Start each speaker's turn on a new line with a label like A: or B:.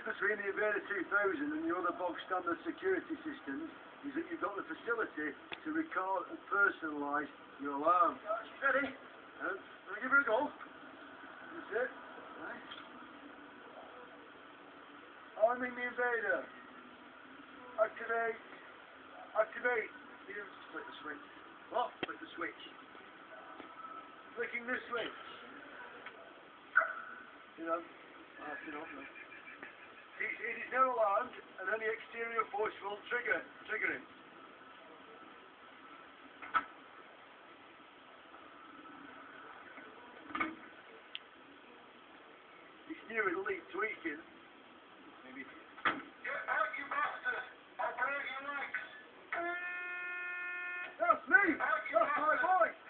A: difference between the Invader 2000 and your other bog standard security systems is that you've got the facility to record and personalise your alarm. Ready? Let me give it a go. That's it. Right. I'm in the Invader. Activate. Activate. You flick the switch. What? Flick the switch. Flicking this switch. You know, you know. It is now alarmed, and any exterior force will trigger it. It's new, it'll need tweaking. Maybe.
B: Get out, you bastard! I'll break your legs!
A: That's me! That's my voice!